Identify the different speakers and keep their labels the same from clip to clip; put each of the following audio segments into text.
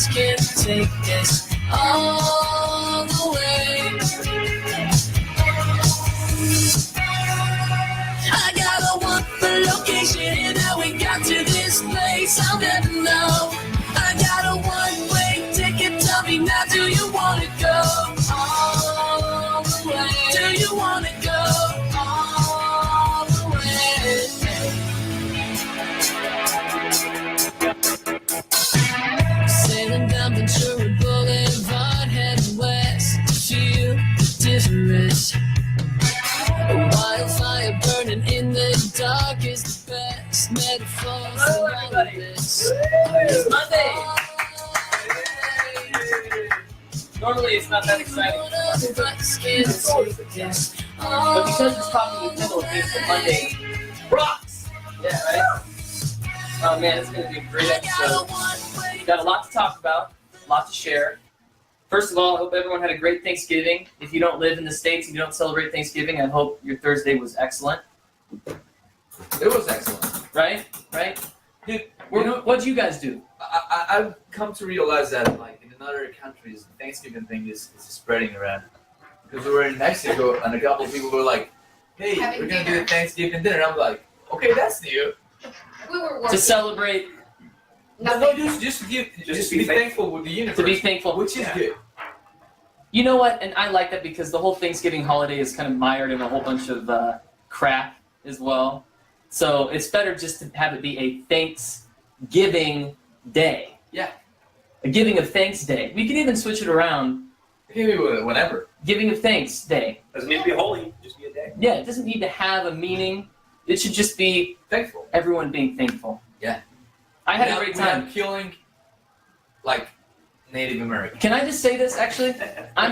Speaker 1: just can't take this all the way. I got a one location and how we got to this place, I'll never know. I got a one-way ticket, tell me now, do you wanna go all the way? Do you wanna go all the way? Sailing down Ventura Boulevard, heading west to feel the difference. A wildfire burning in the dark is the best metaphor for all of this.
Speaker 2: It's Monday! Normally it's not that exciting. But because it's Coffee with Kendall, it's the Monday rocks! Yeah, right? Oh man, it's going to be a great episode. We've got a lot to talk about, a lot to share. First of all, I hope everyone had a great Thanksgiving. If you don't live in the States and you don't celebrate Thanksgiving, I hope your Thursday was excellent.
Speaker 3: It was excellent.
Speaker 2: Right? Right? Dude, what'd you guys do?
Speaker 3: I've come to realize that, like, in other countries, the Thanksgiving thing is spreading around. Because we were in Mexico, and a couple of people were like, hey, we're going to do a Thanksgiving dinner. And I'm like, okay, that's new.
Speaker 4: We were working.
Speaker 2: To celebrate.
Speaker 3: No, just to be thankful with the universe.
Speaker 2: To be thankful.
Speaker 3: Which is good.
Speaker 2: You know what? And I like that because the whole Thanksgiving holiday is kind of mired in a whole bunch of crap as well. So it's better just to have it be a Thanksgiving day.
Speaker 3: Yeah.
Speaker 2: A giving of thanks day. We can even switch it around.
Speaker 3: Maybe whatever.
Speaker 2: Giving of thanks day.
Speaker 5: Doesn't need to be holy, just be a day.
Speaker 2: Yeah, it doesn't need to have a meaning. It should just be
Speaker 3: Thankful.
Speaker 2: Everyone being thankful.
Speaker 3: Yeah.
Speaker 2: I had a great time.
Speaker 3: Killing, like, Native Americans.
Speaker 2: Can I just say this, actually?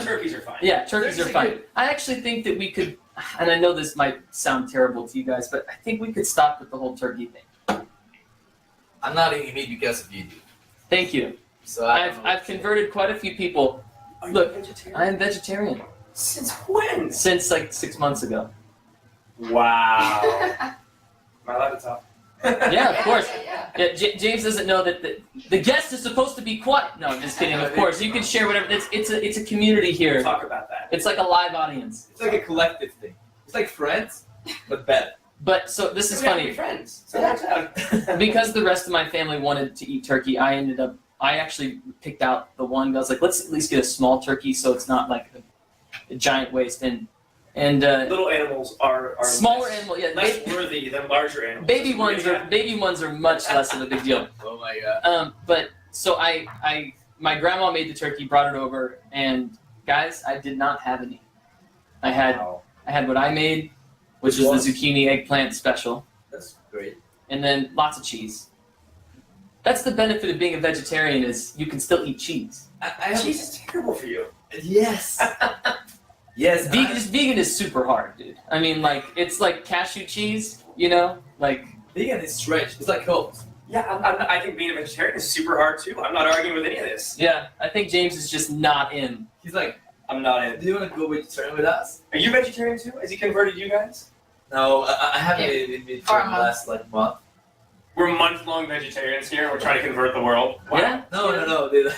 Speaker 5: Turkeys are fine.
Speaker 2: Yeah, turkeys are fine. I actually think that we could, and I know this might sound terrible to you guys, but I think we could stop with the whole turkey thing.
Speaker 3: I'm not eating meat because of you, dude.
Speaker 2: Thank you.
Speaker 3: So
Speaker 2: I've converted quite a few people.
Speaker 5: Are you
Speaker 2: Look,
Speaker 5: vegetarian?
Speaker 2: I am vegetarian.
Speaker 5: Since when?
Speaker 2: Since like 6 months ago.
Speaker 5: Wow. Am I allowed to talk?
Speaker 2: Yeah, of course.
Speaker 4: Yeah.
Speaker 2: James doesn't know that the guest is supposed to be quiet. No, I'm just kidding. Of course, you can share whatever. It's a community here.
Speaker 5: We'll talk about that.
Speaker 2: It's like a live audience.
Speaker 3: It's like a collective thing. It's like Friends, but better.
Speaker 2: But so this is
Speaker 5: We have to
Speaker 2: funny.
Speaker 5: be friends. So
Speaker 2: Because the rest of my family wanted to eat turkey, I actually picked out the one. I was like, let's at least get a small turkey so it's not like a giant waste. And
Speaker 5: little animals are
Speaker 2: smaller
Speaker 5: less,
Speaker 2: animal, yeah.
Speaker 5: less worthy than larger animals.
Speaker 2: Baby ones are much less of a big deal.
Speaker 3: Oh my god.
Speaker 2: But so my grandma made the turkey, brought it over, and guys, I did not have any. I had what I made, which was the zucchini eggplant special,
Speaker 3: That's great.
Speaker 2: and then lots of cheese. That's the benefit of being a vegetarian is you can still eat cheese.
Speaker 5: Cheese is terrible for you.
Speaker 3: Yes. Yes.
Speaker 2: Vegan is super hard, dude. I mean, like, it's like cashew cheese, you know? Like,
Speaker 3: Vegan is strange. It's like cold.
Speaker 5: Yeah, I think being a vegetarian is super hard too. I'm not arguing with any of this.
Speaker 2: yeah, I think James is just not in.
Speaker 3: He's like,
Speaker 5: I'm not in.
Speaker 3: do you want to go vegetarian with us?
Speaker 5: Are you vegetarian too? Has he converted you guys?
Speaker 3: No, I haven't
Speaker 4: Yeah.
Speaker 3: been vegetarian the last like month.
Speaker 5: We're month-long vegetarians here. We're trying to convert the world. Wow.
Speaker 2: Yeah?
Speaker 3: No, dude.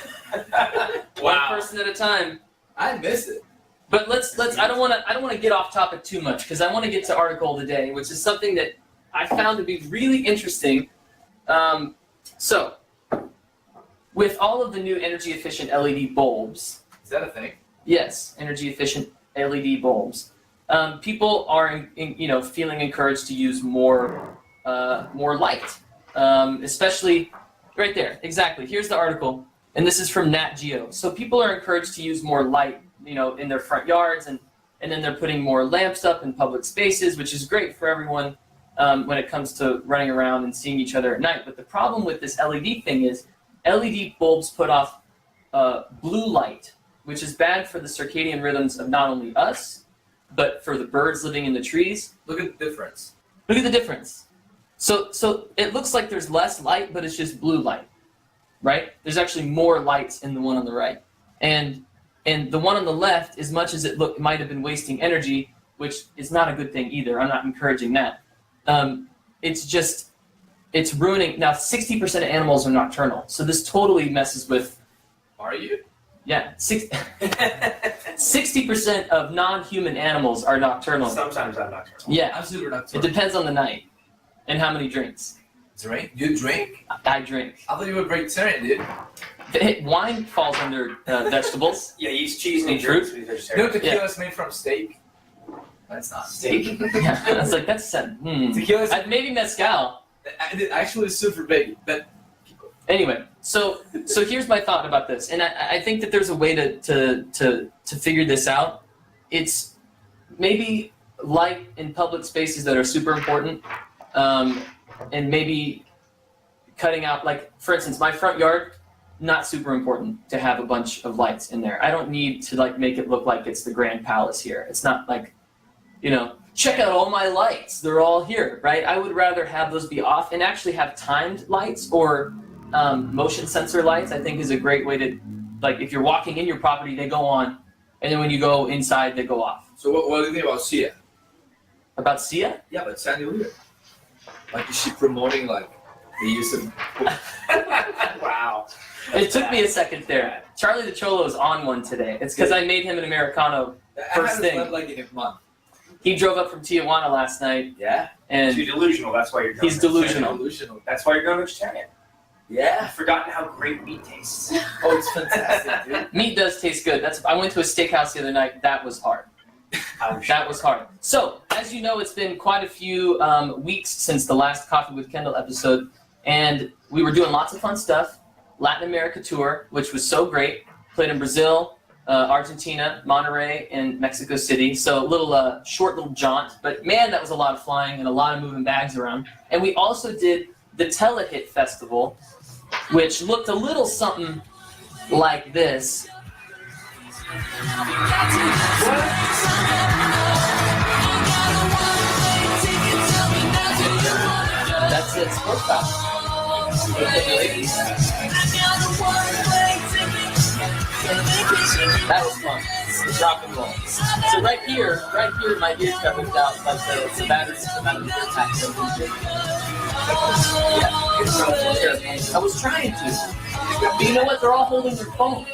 Speaker 2: One person at a time.
Speaker 3: I miss it.
Speaker 2: But let's I don't want to get off topic too much because I want to get to article of the day, which is something that I found to be really interesting. So, with all of the new energy efficient LED bulbs,
Speaker 3: Is that a thing?
Speaker 2: yes, energy efficient LED bulbs, people are feeling encouraged to use more light, especially right there. Exactly. Here's the article, and this is from Nat Geo. So people are encouraged to use more light, in their front yards, and then they're putting more lamps up in public spaces, which is great for everyone when it comes to running around and seeing each other at night. But the problem with this LED thing is LED bulbs put off blue light, which is bad for the circadian rhythms of not only us, but for the birds living in the trees.
Speaker 3: Look at the difference.
Speaker 2: Look at the difference. So it looks like there's less light, but it's just blue light, right? There's actually more lights in the one on the right. And the one on the left, as much as it might have been wasting energy, which is not a good thing either. I'm not encouraging that. It's ruining. Now, 60% of animals are nocturnal, so this totally messes with
Speaker 3: Are you?
Speaker 2: Yeah, 60% of non-human animals are nocturnal.
Speaker 5: Sometimes I'm nocturnal.
Speaker 2: Yeah,
Speaker 3: I'm super
Speaker 2: it
Speaker 3: nocturnal.
Speaker 2: depends on the night and how many drinks.
Speaker 3: Drink? You drink?
Speaker 2: I drink.
Speaker 3: I thought you were vegetarian, dude.
Speaker 2: Wine falls under vegetables.
Speaker 5: Yeah, he eats cheese
Speaker 2: And
Speaker 5: and
Speaker 2: fruit.
Speaker 5: fruit.
Speaker 3: You know tequila is made from steak? That's not
Speaker 5: Steak?
Speaker 2: Yeah, I was like, that's
Speaker 3: Tequila is
Speaker 2: maybe mezcal.
Speaker 3: actually super big, but
Speaker 2: Anyway, so here's my thought about this, and I think that there's a way to figure this out. It's maybe light in public spaces that are super important, and maybe cutting out, like, for instance, my front yard, not super important to have a bunch of lights in there. I don't need to, like, make it look like it's the Grand Palace here. It's not like, check out all my lights. They're all here, right? I would rather have those be off and actually have timed lights or motion sensor lights. I think is a great way to, like, if you're walking in your property, they go on, and then when you go inside, they go off.
Speaker 3: So what do you think about Sia?
Speaker 2: About Sia?
Speaker 3: Yeah, but Sandy Weir. Like, is she promoting, like, the use of...
Speaker 5: Wow.
Speaker 2: It took me a second there. Charlie the Cholo is on one today. It's because I made him an Americano.
Speaker 3: I
Speaker 2: First
Speaker 3: haven't
Speaker 2: thing.
Speaker 3: slept, like, in a month.
Speaker 2: He drove up from Tijuana last night,
Speaker 3: Yeah?
Speaker 2: and
Speaker 5: You're delusional. That's why you're going
Speaker 2: He's delusional.
Speaker 3: Delusional.
Speaker 5: That's why you're going vegetarian.
Speaker 3: Yeah?
Speaker 5: I've forgotten how great meat tastes.
Speaker 3: Oh, it's fantastic, dude.
Speaker 2: meat does taste good. I went to a steakhouse the other night. That was hard. That was hard. So, as you know, it's been quite a few weeks since the last Coffee with Kendall episode, and we were doing lots of fun stuff. Latin America tour, which was so great. Played in Brazil, Argentina, Monterrey, and Mexico City. So a little short little jaunt, but man, that was a lot of flying and a lot of moving bags around. And we also did the Telehit Festival, which looked a little something like this. That's it, sports style. That was fun. It's rock and roll. So right here, my ears got ripped out like the batteries come out of the pack. Yeah, I was trying to. But you know what? They're all holding their phones,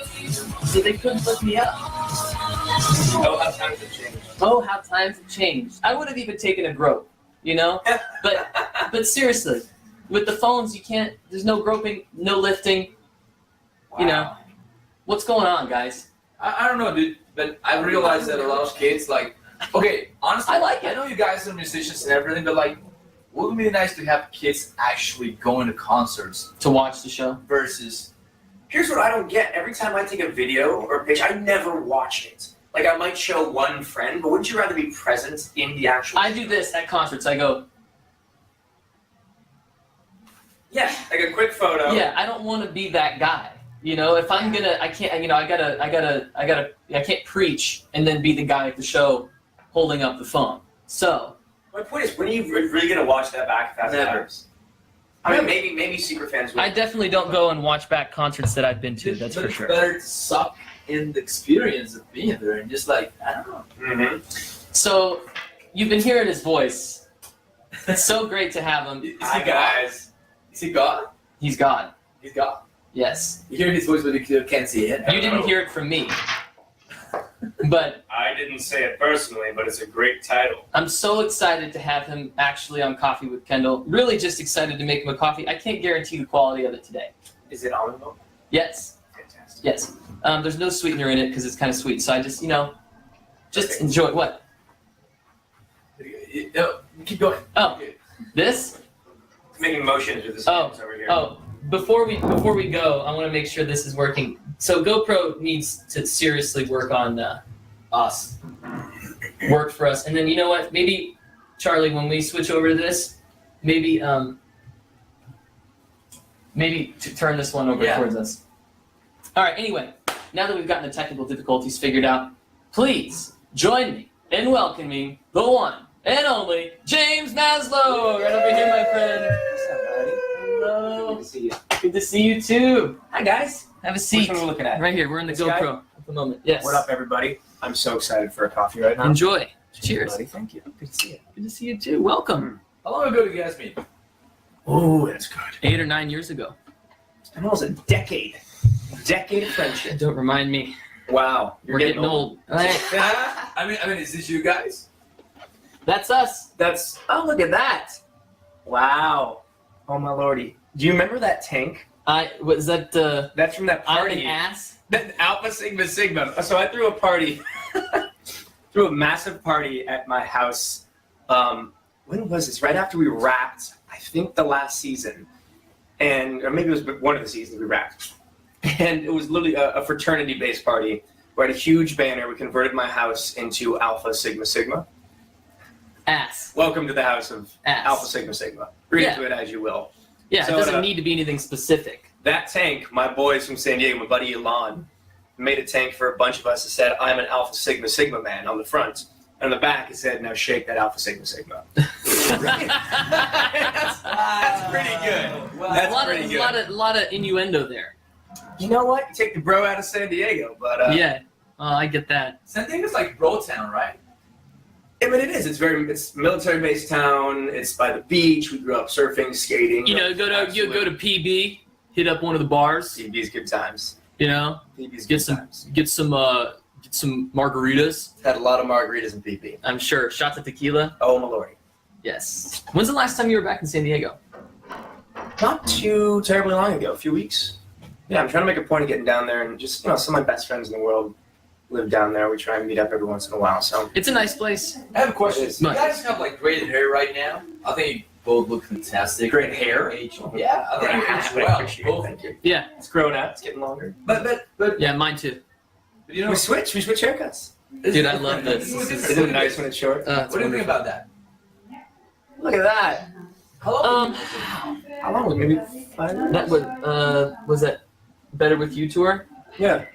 Speaker 2: so they couldn't lift me up.
Speaker 5: Oh, how times have changed.
Speaker 2: Oh, how times have changed. I would have even taken a grope, But seriously, with the phones, you can't. There's no groping, no lifting.
Speaker 5: Wow.
Speaker 2: What's going on, guys?
Speaker 3: I don't know, dude, but I realized that a lot of kids, like, okay, honestly,
Speaker 2: I like it.
Speaker 3: I know you guys are musicians and everything, but, like, wouldn't it be nice to have kids actually going to concerts
Speaker 2: To watch the show.
Speaker 3: versus...
Speaker 5: Here's what I don't get. Every time I take a video or a picture, I never watch it. Like, I might show one friend, but wouldn't you rather be present in the actual
Speaker 2: I do this at concerts. I go,
Speaker 5: Yeah, like a quick photo.
Speaker 2: yeah, I don't want to be that guy. If I'm gonna, I can't. I can't preach and then be the guy at the show holding up the phone. So
Speaker 5: My point is, when are you really going to watch that back if that's what
Speaker 3: Never.
Speaker 5: happens? I mean, maybe super fans will.
Speaker 2: I definitely don't go and watch back concerts that I've been to. That's
Speaker 3: but
Speaker 2: for
Speaker 3: it's
Speaker 2: sure.
Speaker 3: better to suck in the experience of being there and just, like, I don't know.
Speaker 5: Mm-hmm.
Speaker 2: So you've been hearing his voice. It's so great to have him.
Speaker 3: Is he
Speaker 5: Hi,
Speaker 3: God?
Speaker 5: guys.
Speaker 3: Is he God?
Speaker 2: He's God.
Speaker 3: He's God.
Speaker 2: Yes.
Speaker 3: You hear his voice, but you can't see it.
Speaker 2: You didn't hear it from me. But
Speaker 5: I didn't say it personally, but it's a great title.
Speaker 2: I'm so excited to have him actually on Coffee with Kendall. Really just excited to make him a coffee. I can't guarantee the quality of it today.
Speaker 5: Is it almond milk?
Speaker 2: Yes.
Speaker 5: Fantastic.
Speaker 2: Yes. There's no sweetener in it because it's kind of sweet. So I just, just
Speaker 5: Okay.
Speaker 2: enjoy what?
Speaker 3: Keep going.
Speaker 2: Oh, this?
Speaker 5: Making motions with the
Speaker 2: Oh,
Speaker 5: hands over here.
Speaker 2: Oh, before we go, I want to make sure this is working. So GoPro needs to seriously work on us, work for us. And then you know what? Maybe Charlie, when we switch over to this, maybe to turn this one over
Speaker 3: Yeah.
Speaker 2: towards us. All right. Anyway, now that we've gotten the technical difficulties figured out, please join me in welcoming the one and only James Maslow. Right over here, my friend.
Speaker 4: What's up, buddy?
Speaker 2: Hello.
Speaker 4: Good to see you.
Speaker 2: Good to see you too.
Speaker 4: Hi, guys.
Speaker 2: Have a
Speaker 4: Which
Speaker 2: seat.
Speaker 4: one are we looking at?
Speaker 2: Right here. We're in the
Speaker 4: This guy?
Speaker 2: GoPro at the moment. Yes.
Speaker 4: What up, everybody? I'm so excited for a coffee right now.
Speaker 2: Enjoy. Cheers.
Speaker 4: Buddy. Thank you. Good to see you.
Speaker 2: Good to see you too. Welcome.
Speaker 3: How long ago did you guys meet?
Speaker 4: Oh, that's good.
Speaker 2: 8 or 9 years ago.
Speaker 4: It's been almost a decade. Decade of friendship.
Speaker 2: Don't remind me.
Speaker 4: Wow.
Speaker 2: We're getting old.
Speaker 3: I mean, is this you guys?
Speaker 2: That's us.
Speaker 4: That's, oh, look at that. Wow. Oh, my lordy. Do you remember that tank?
Speaker 2: Was that
Speaker 4: That's from that
Speaker 2: I'm
Speaker 4: party.
Speaker 2: an ass?
Speaker 4: That Alpha Sigma Sigma. So I threw a party. Threw a massive party at my house. When was this? Right after we wrapped, I think the last season. Or maybe it was one of the seasons we wrapped. And it was literally a fraternity-based party. We had a huge banner. We converted my house into Alpha Sigma Sigma.
Speaker 2: Ass.
Speaker 4: Welcome to the house of
Speaker 2: Ass.
Speaker 4: Alpha Sigma Sigma. Read
Speaker 2: Yeah.
Speaker 4: into it as you will.
Speaker 2: Yeah,
Speaker 4: So,
Speaker 2: it doesn't need to be anything specific.
Speaker 4: That tank, my boys from San Diego, my buddy Elon, made a tank for a bunch of us that said, I'm an Alpha Sigma Sigma man on the front. And on the back, it said, now shake that Alpha Sigma Sigma. that's pretty good.
Speaker 3: Wow.
Speaker 4: That's pretty good.
Speaker 2: A lot of innuendo there.
Speaker 4: You know what? You take the bro out of San Diego, but
Speaker 2: Yeah, I get that.
Speaker 3: San Diego's like bro town, right?
Speaker 4: I mean, it is. It's military-based town. It's by the beach. We grew up surfing, skating.
Speaker 2: You go to PB, hit up one of the bars.
Speaker 4: PB's good times.
Speaker 2: You know,
Speaker 4: PB's
Speaker 2: get
Speaker 4: good
Speaker 2: some
Speaker 4: times.
Speaker 2: get some margaritas.
Speaker 4: Had a lot of margaritas in PB.
Speaker 2: I'm sure shots of tequila.
Speaker 4: Oh, my lordy.
Speaker 2: Yes. When's the last time you were back in San Diego?
Speaker 4: Not too terribly long ago. A few weeks. Yeah, I'm trying to make a point of getting down there, and just, some of my best friends in the world live down there. We try and meet up every once in a while. So
Speaker 2: It's a nice place.
Speaker 3: I have a question.
Speaker 4: It is.
Speaker 3: You guys have like braided hair right now. I think you both look fantastic.
Speaker 4: Great hair?
Speaker 3: Yeah, I think you age well. Both.
Speaker 4: Thank you.
Speaker 2: Yeah.
Speaker 4: It's growing out. It's getting longer.
Speaker 3: But
Speaker 2: Yeah, mine too.
Speaker 3: you know,
Speaker 4: We switch haircuts.
Speaker 2: Dude, I love this.
Speaker 4: Isn't it nice when it's short?
Speaker 2: It's
Speaker 3: What do you think
Speaker 2: wonderful.
Speaker 3: about that?
Speaker 4: Look at that.
Speaker 3: How long?
Speaker 4: How long was it? Maybe 5 years?
Speaker 2: That was that Better With You tour?
Speaker 4: Yeah,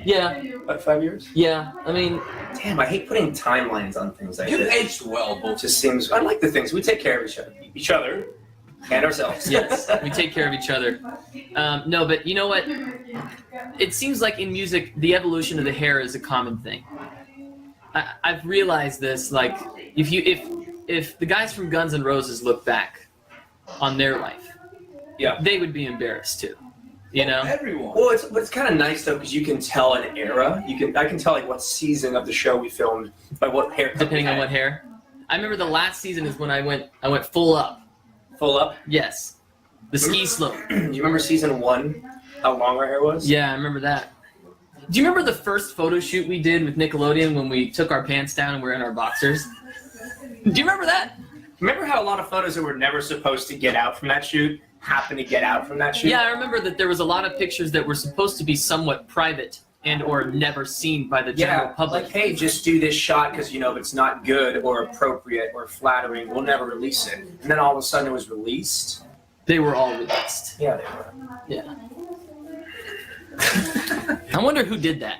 Speaker 2: Yeah,
Speaker 4: about 5 years.
Speaker 2: yeah. I mean,
Speaker 4: Damn, I hate putting timelines on things like
Speaker 3: You've
Speaker 4: this.
Speaker 3: aged well,
Speaker 4: It
Speaker 3: both.
Speaker 4: just seems. I like the things we take care of each other, and ourselves.
Speaker 2: yes, we take care of each other. No, but you know what? It seems like in music, the evolution of the hair is a common thing. I've realized this. Like, if the guys from Guns N' Roses look back on their life,
Speaker 4: Yeah.
Speaker 2: they would be embarrassed too. You know?
Speaker 3: Everyone.
Speaker 4: Well, it's kind of nice though because you can tell an era. I can tell like what season of the show we filmed by what haircut.
Speaker 2: Depending on what hair. I remember the last season is when I went full up.
Speaker 4: Full up.
Speaker 2: Yes. The ski slope.
Speaker 4: Do you remember season 1? How long our hair was?
Speaker 2: Yeah, I remember that. Do you remember the first photo shoot we did with Nickelodeon when we took our pants down and we're in our boxers? Do you remember that?
Speaker 4: Remember how a lot of photos that were never supposed to get out from that shoot happened to get out from that shoot?
Speaker 2: Yeah, I remember that there was a lot of pictures that were supposed to be somewhat private and or never seen by the general public.
Speaker 4: Like, hey, just do this shot because, if it's not good or appropriate or flattering, we'll never release it. And then all of a sudden it was released.
Speaker 2: They were all released.
Speaker 4: Yeah, they were.
Speaker 2: Yeah. I wonder who did that.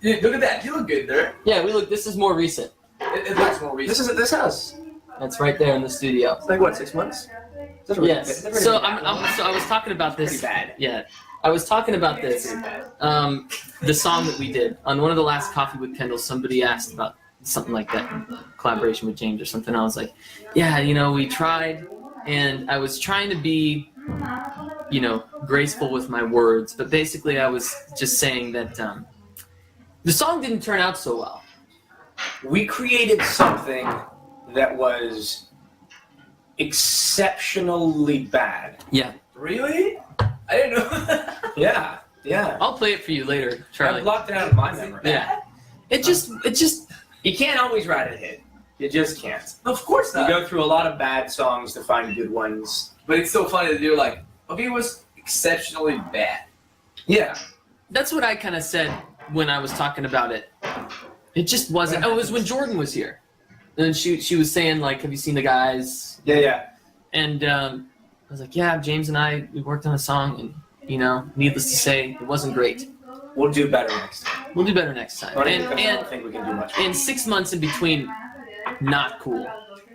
Speaker 3: Look at that. You look good there.
Speaker 2: Yeah, this is more recent.
Speaker 3: It looks more recent.
Speaker 4: This is at this house.
Speaker 2: That's right there in the studio.
Speaker 4: It's like, what, 6 months? Is that really bad? Is
Speaker 2: Yes.
Speaker 4: that really
Speaker 2: So
Speaker 4: bad?
Speaker 2: so I was talking about this.
Speaker 4: Pretty bad.
Speaker 2: Yeah. I was talking about this. The song that we did on one of the last Coffee with Kendall. Somebody asked about something like that, collaboration with James or something. I was like, yeah, we tried, and I was trying to be, graceful with my words, but basically I was just saying that the song didn't turn out so well.
Speaker 4: We created something that was exceptionally bad.
Speaker 2: Yeah.
Speaker 3: Really? I didn't know.
Speaker 4: Yeah.
Speaker 2: I'll play it for you later,
Speaker 4: I
Speaker 2: Charlie.
Speaker 4: blocked it out of my memory.
Speaker 2: Yeah. It just.
Speaker 4: You can't always write a hit. You just can't.
Speaker 3: Of course
Speaker 4: You
Speaker 3: not.
Speaker 4: go through a lot of bad songs to find good ones.
Speaker 3: But it's so funny that you're like, okay, it was exceptionally bad.
Speaker 4: Yeah.
Speaker 2: That's what I kind of said when I was talking about it. It just wasn't. Oh, it was when Jordan was here, and she was saying like, "Have you seen the guys?"
Speaker 4: Yeah.
Speaker 2: And I was like, "Yeah, James and we worked on a song, and needless to say, it wasn't great.
Speaker 4: We'll do better next time.
Speaker 2: We'll do better next time."
Speaker 4: I
Speaker 2: And
Speaker 4: don't think we can do much better.
Speaker 2: and 6 months in between, not cool.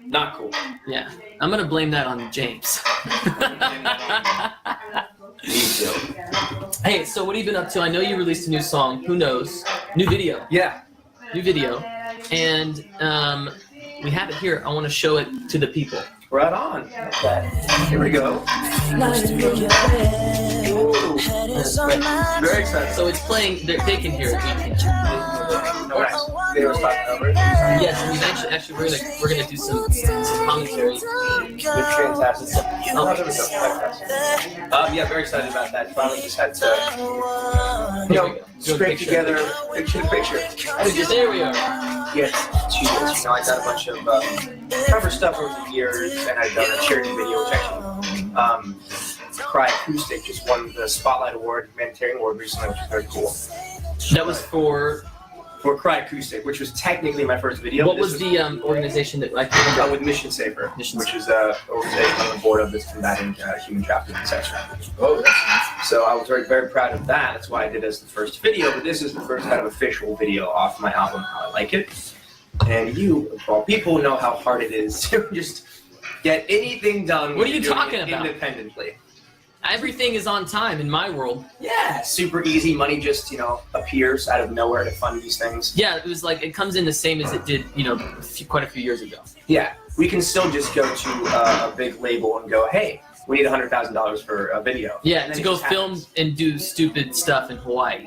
Speaker 4: Not cool.
Speaker 2: Yeah, I'm gonna blame that on James. Hey, so what have you been up to? I know you released a new song. Who knows? New video.
Speaker 4: Yeah.
Speaker 2: New video. And we have it here. I want to show it to the people.
Speaker 4: Right on. Here we go.
Speaker 1: Ooh.
Speaker 4: Very excited.
Speaker 2: So it's playing. They can hear it. We can.
Speaker 4: No, nice. They were talking over it.
Speaker 2: Yes, and actually we're gonna do some commentary.
Speaker 4: They're fantastic. Oh, there we go. Yeah, very excited about that. Finally just had to, scrape together picture.
Speaker 2: There we are.
Speaker 4: Yeah, 2 years. I got a bunch of cover stuff over the years, and I've done a charity video, which actually, Cry Acoustic just won the Spotlight Award, Humanitarian Award recently, which is very cool.
Speaker 2: That was for
Speaker 4: Cry Acoustic, which was technically my first video.
Speaker 2: What was the organization that I can't remember?
Speaker 4: With Mission Saver,
Speaker 2: Mission
Speaker 4: which is an organization on the board of this combating human trafficking and sex trafficking.
Speaker 3: Oh, that's nice.
Speaker 4: So I was very, very proud of that. That's why I did it as the first video. But this is the first kind of official video off my album, How I Like It. And you, of all people, know how hard it is to just get anything done.
Speaker 2: What are you talking about?
Speaker 4: Independently.
Speaker 2: Everything is on time in my world.
Speaker 4: Yeah, super easy. Money just, appears out of nowhere to fund these things.
Speaker 2: Yeah, it was like it comes in the same as it did, quite a few years ago.
Speaker 4: Yeah, we can still just go to a big label and go, hey, we need $100,000 for a video.
Speaker 2: Yeah, to go film and do stupid stuff in Hawaii.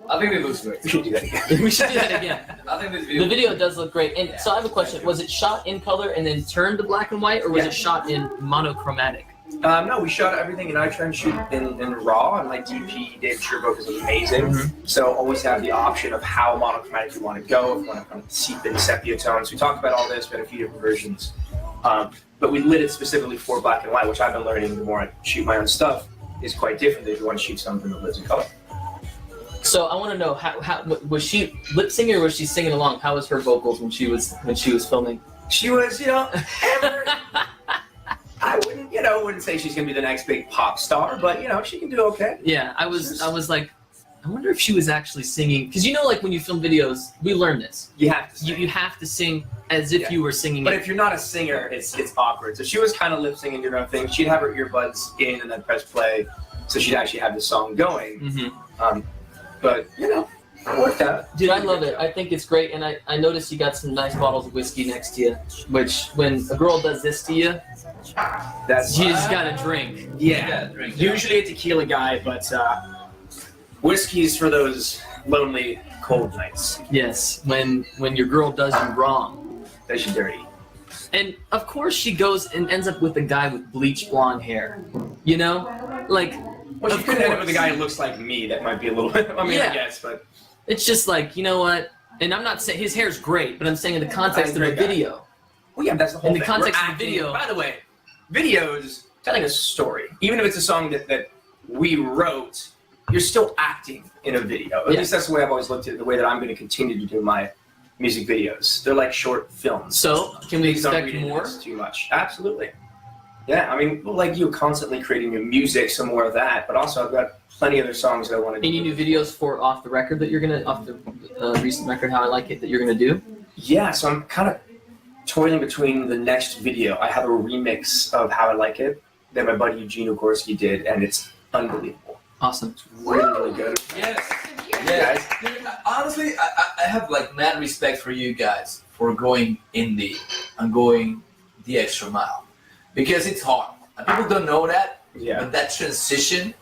Speaker 3: I think it looks great.
Speaker 4: We should do that again.
Speaker 2: We should do that again.
Speaker 3: I think this
Speaker 2: The video does look great. And so I have a question. Was it shot in color and then turned to black and white, or was it shot in monochromatic?
Speaker 4: No, we shot everything, and I try and shoot in RAW, and my DP, Dave Sherbrooke, is amazing. So always have the option of how monochromatic you want to go, if you want to kind of seep in sepia tones. We talked about all this, we had a few different versions. But we lit it specifically for black and white, which I've been learning the more I shoot my own stuff, is quite different if you want to shoot something that lives in color.
Speaker 2: So I want to know how was she lip singing or was she singing along? How was her vocals when she was filming?
Speaker 4: She was, I wouldn't say she's gonna be the next big pop star, but she can do okay.
Speaker 2: Yeah, I was like, I wonder if she was actually singing, because like when you film videos, we learn this.
Speaker 4: You have to sing.
Speaker 2: You have to sing as if you were singing.
Speaker 4: But if you're not a singer, it's awkward. So she was kind of lip singing her own thing. She'd have her earbuds in and then press play, so she'd actually have the song going.
Speaker 2: Mm-hmm.
Speaker 4: But it worked out.
Speaker 2: Dude, I love it. I think it's great, and I noticed you got some nice bottles of whiskey next to you. Which, when a girl does this to you, you just gotta drink.
Speaker 4: Yeah, usually a tequila guy, but whiskey's for those lonely, cold nights.
Speaker 2: Yes, when your girl does you wrong,
Speaker 4: Does you dirty.
Speaker 2: and of course she goes and ends up with a guy with bleach blonde hair. Like.
Speaker 4: Well, you could end up with a guy who looks like me. That might be a little bit. I guess, but
Speaker 2: it's just like, you know what? And I'm not saying his hair's great, but I'm saying in the context of a video.
Speaker 4: Well, yeah, that's the whole
Speaker 2: In
Speaker 4: thing.
Speaker 2: the context
Speaker 4: We're
Speaker 2: of the video.
Speaker 4: By the way, videos telling a story, even if it's a song that we wrote, you're still acting in a video. At least that's the way I've always looked at it. The way that I'm going to continue to do my music videos. They're like short films.
Speaker 2: So can we
Speaker 4: Please don't
Speaker 2: expect
Speaker 4: read into
Speaker 2: more?
Speaker 4: this too much. Absolutely. Yeah, like you, constantly creating new music, some more of that. But also, I've got plenty of other songs that I want to do.
Speaker 2: Any new videos for off the record that you're gonna off the recent record, How I Like It, that you're gonna do?
Speaker 4: Yeah, so I'm kind of toiling between the next video. I have a remix of How I Like It that my buddy Eugene Ugorski did, and it's unbelievable.
Speaker 2: Awesome.
Speaker 4: It's really, really good.
Speaker 3: Yes. Yes. Dude, honestly, I have mad respect for you guys for going indie and going the extra mile. Because it's hard. And people don't know that, but that transition,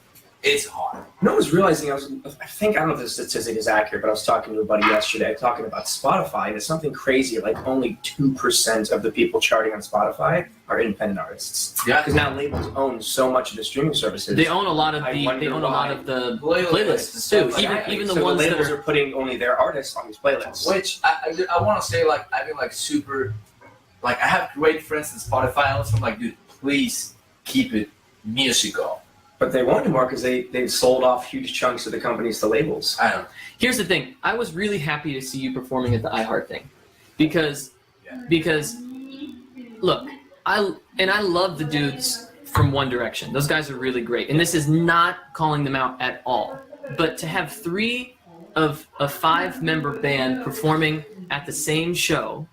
Speaker 3: it's hard.
Speaker 4: No one's realizing I don't know if the statistic is accurate, but I was talking to a buddy yesterday talking about Spotify, and it's something crazy, like only 2% of the people charting on Spotify are independent artists.
Speaker 3: Yeah.
Speaker 4: Because now labels own so much of the streaming services.
Speaker 2: They own a lot of the playlists too. Even the
Speaker 4: so
Speaker 2: ones
Speaker 4: the
Speaker 2: that
Speaker 4: labels are putting only their artists on these playlists.
Speaker 3: Which I want to say, I've been super. I have great friends in Spotify, and I'm like, dude, please keep it musical.
Speaker 4: But they won't anymore because they sold off huge chunks of the companies to labels.
Speaker 3: I don't know.
Speaker 2: Here's the thing. I was really happy to see you performing at the iHeart thing. Because look, I love the dudes from One Direction. Those guys are really great. And this is not calling them out at all. But to have 3 of a 5-member band performing at the same show,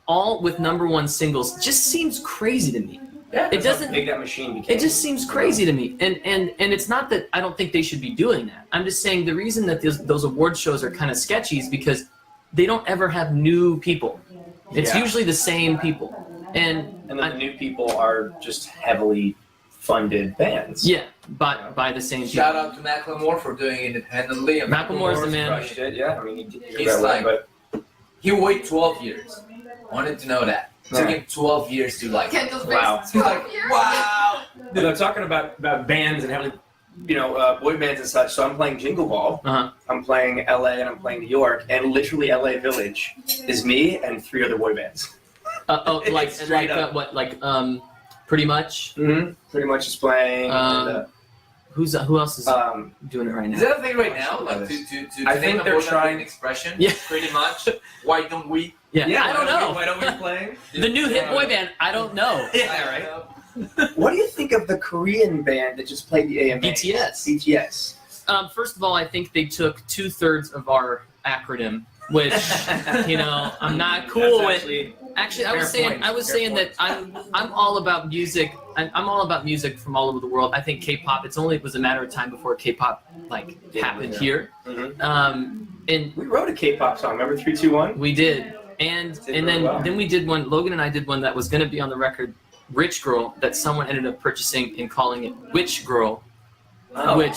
Speaker 2: all with #1 singles, just seems crazy to me.
Speaker 4: Yeah,
Speaker 2: It doesn't.
Speaker 4: How big that machine became.
Speaker 2: It just seems crazy to me, and it's not that I don't think they should be doing that. I'm just saying the reason that those award shows are kind of sketchy is because they don't ever have new people. It's usually the same people, and
Speaker 4: then the new people are just heavily funded bands.
Speaker 2: Yeah, by the same people.
Speaker 3: Shout out to Macklemore for doing it independently. And
Speaker 2: Macklemore's the man.
Speaker 4: Crushed it, yeah. I mean,
Speaker 3: He's like, he waited 12 years. Wanted to know that. It took him 12 years to like.
Speaker 6: Kendall's
Speaker 4: Wow.
Speaker 6: face.
Speaker 3: He's like, wow.
Speaker 4: Dude, I'm talking about bands and having, boy bands and such. So I'm playing Jingle Ball.
Speaker 2: Uh-huh.
Speaker 4: I'm playing LA and I'm playing New York, and literally LA Village is me and 3 other boy bands.
Speaker 2: Straight up. Pretty much.
Speaker 4: Mm-hmm. Pretty much is playing.
Speaker 2: Who else is doing it right now?
Speaker 3: Is that a thing right now? Like to
Speaker 4: I think they're trying
Speaker 3: an expression.
Speaker 2: Yeah.
Speaker 3: Pretty much. Why don't we?
Speaker 2: Yeah, I don't know.
Speaker 4: Why don't we play?
Speaker 2: The new hit boy band, I don't know.
Speaker 4: Yeah, right. What do you think of the Korean band that just played the AMA?
Speaker 2: BTS.
Speaker 4: BTS.
Speaker 2: First of all, I think they took 2/3 of our acronym, which I'm not cool with. Actually, I was saying that I'm all about music. I'm all about music from all over the world. I think K-pop. It was a matter of time before K-pop happened here.
Speaker 4: Mm-hmm.
Speaker 2: And
Speaker 4: We wrote a K-pop song. Remember 3, 2, 1?
Speaker 2: we did, and then we did one. Logan and I did one that was going to be on the record, "Rich Girl," that someone ended up purchasing and calling it "Witch Girl," which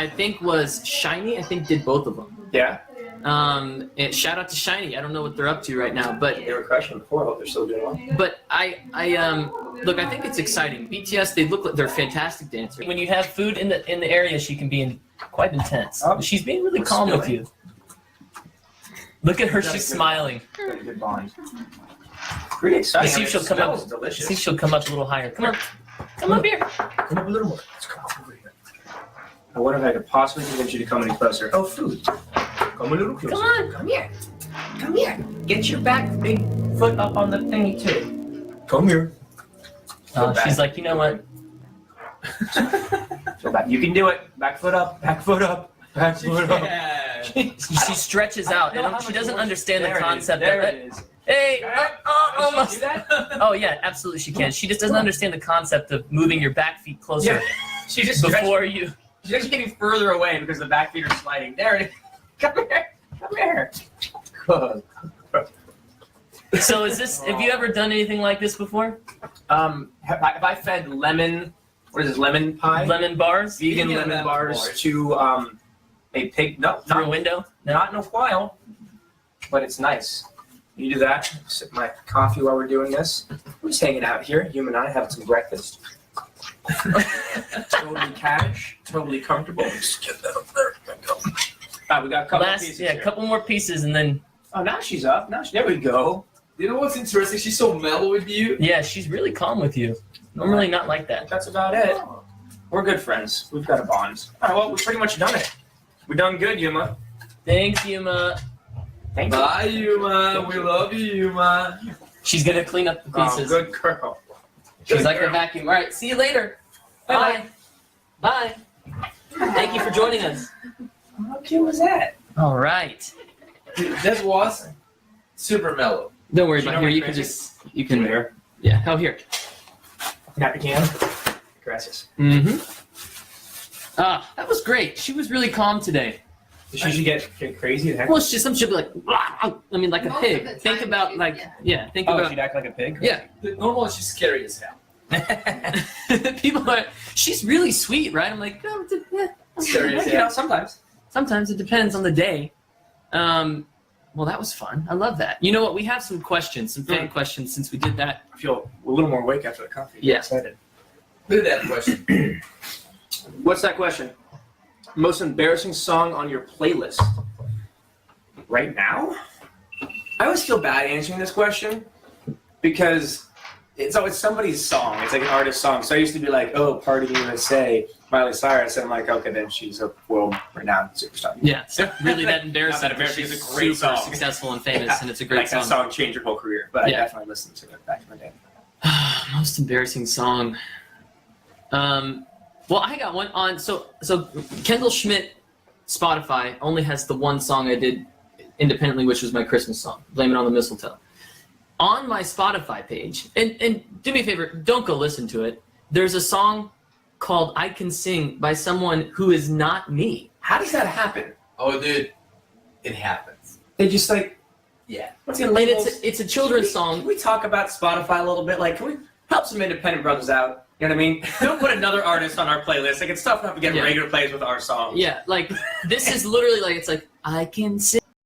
Speaker 2: I think was Shiny. I think did both of them.
Speaker 4: Yeah.
Speaker 2: And shout out to Shiny. I don't know what they're up to right now, but
Speaker 4: They were crushing before. I hope they're still doing well.
Speaker 2: But I look. I think it's exciting. BTS. They look like they're fantastic dancers. When you have food in the area, she can be quite intense.
Speaker 4: Oh.
Speaker 2: She's being really
Speaker 4: We're
Speaker 2: calm with
Speaker 4: spilling.
Speaker 2: you. Look at her.
Speaker 4: Got a
Speaker 2: She's
Speaker 4: good-
Speaker 2: smiling.
Speaker 4: Got a good bond. Pretty exciting.
Speaker 2: See if she'll come up.
Speaker 4: Delicious.
Speaker 2: See if she'll come up a little higher. Come on. Come up here.
Speaker 4: Come up a little more. Let's come over here. I wonder if I could possibly convince you to come any closer. Oh, food. Come a little closer.
Speaker 2: Come on.
Speaker 6: Come here.
Speaker 2: Come here. Get your big foot up on the thingy too.
Speaker 4: Come here.
Speaker 2: She's like, you know what?
Speaker 4: Feel bad. You can do it. Back foot up. Back foot up. Back foot up.
Speaker 3: Yeah.
Speaker 2: She stretches out, and she doesn't understand the concept of
Speaker 4: There
Speaker 2: it.
Speaker 4: it is.
Speaker 2: Hey, almost.
Speaker 4: Do that?
Speaker 2: Oh yeah, absolutely she can. She just doesn't understand the concept of moving your back feet closer
Speaker 4: Yeah. She just
Speaker 2: before you.
Speaker 4: She's just getting further away because the back feet are sliding. There it is. Come here. Come here. Good.
Speaker 2: So have you ever done anything like this before?
Speaker 4: Have I fed lemon? What is this? Lemon pie?
Speaker 2: Lemon bars
Speaker 4: Vegan
Speaker 3: Vegan
Speaker 4: lemon
Speaker 3: lemon
Speaker 4: bars
Speaker 3: bars.
Speaker 4: to a pig. No,
Speaker 2: through a
Speaker 4: not,
Speaker 2: window?
Speaker 4: not in a while, but it's nice. You do that. Sip my coffee while we're doing this. We're just hanging out here. You and I having some breakfast. Totally cash. Totally comfortable. Just get that up there. There we go. We got a couple of pieces
Speaker 2: A
Speaker 4: here.
Speaker 2: couple more pieces, and then
Speaker 4: Oh, now she's up. There we go.
Speaker 3: You know what's interesting? She's so mellow with you.
Speaker 2: yeah, she's really calm with you. Normally not like that.
Speaker 4: That's about it. We're good friends. We've got a bond. All right, well, we've pretty much done it. We're done good, Yuma.
Speaker 2: Thanks, Yuma.
Speaker 4: Thank you.
Speaker 3: Bye, Yuma. We love you, Yuma.
Speaker 2: She's gonna clean up the
Speaker 4: Oh,
Speaker 2: pieces.
Speaker 4: good girl.
Speaker 2: She's
Speaker 4: Good
Speaker 2: like a
Speaker 4: girl.
Speaker 2: vacuum. All right, see you later.
Speaker 4: Bye.
Speaker 2: Bye. Thank you for joining us.
Speaker 4: How cute was that?
Speaker 2: All right.
Speaker 3: This was super mellow.
Speaker 2: Don't worry
Speaker 4: Do you
Speaker 2: about
Speaker 4: know
Speaker 2: here.
Speaker 4: my
Speaker 2: You can
Speaker 4: crazy?
Speaker 2: you can
Speaker 4: Here.
Speaker 2: Yeah. Oh, here.
Speaker 4: Happy can? Gracias.
Speaker 2: Mm-hmm. That was great. She was really calm today.
Speaker 4: Did she get crazy? The heck?
Speaker 2: Well, she'll be like, "Rah!" I mean, like a
Speaker 6: Most of
Speaker 2: pig.
Speaker 6: the
Speaker 2: Think
Speaker 6: time
Speaker 2: about
Speaker 6: she's-
Speaker 2: think
Speaker 4: Oh,
Speaker 2: about.
Speaker 4: she'd act like a pig?
Speaker 2: Yeah.
Speaker 3: Normally she's scary as hell.
Speaker 2: People are. She's really sweet, right? I'm like, oh,
Speaker 3: Scary as
Speaker 4: You know,
Speaker 3: hell.
Speaker 4: sometimes.
Speaker 2: sometimes it depends on the day. Well, that was fun. I love that. You know what? We have some questions, some fan questions since we did that.
Speaker 4: I feel a little more awake after the coffee.
Speaker 2: Yeah.
Speaker 4: Excited.
Speaker 3: Look at that question.
Speaker 4: What's that question? Most embarrassing song on your playlist? Right now? I always feel bad answering this question because it's somebody's song. It's like an artist's song. So I used to be like, oh, Party USA, Miley Cyrus. And I'm like, okay, then she's a world-renowned superstar.
Speaker 2: Yeah, it's not really that embarrassing.
Speaker 4: Not that embarrassing.
Speaker 2: She's
Speaker 4: It's a great
Speaker 2: super
Speaker 4: song.
Speaker 2: successful and famous, and it's a great
Speaker 4: Like that
Speaker 2: song.
Speaker 4: song changed your whole career. But
Speaker 2: Yeah.
Speaker 4: I definitely listened to it back in the day.
Speaker 2: Most embarrassing song. Well, I got one on. So Kendall Schmidt, Spotify only has the one song I did independently, which was my Christmas song, "Blame It on the Mistletoe." On my Spotify page, and do me a favor, don't go listen to it. There's a song called "I Can Sing" by someone who is not me.
Speaker 4: How does that happen?
Speaker 3: Oh, dude, it happens.
Speaker 4: They just like,
Speaker 3: Yeah.
Speaker 4: what's the
Speaker 2: And
Speaker 4: labels?
Speaker 2: it's a children's
Speaker 4: Can
Speaker 2: song.
Speaker 4: we talk about Spotify a little bit? Like, can we help some independent brothers out? You know what I mean? Don't put another artist on our playlist. Like, it's tough enough to get
Speaker 2: Yeah.
Speaker 4: regular plays with our songs.
Speaker 2: Yeah, like this is literally like it's like I can sing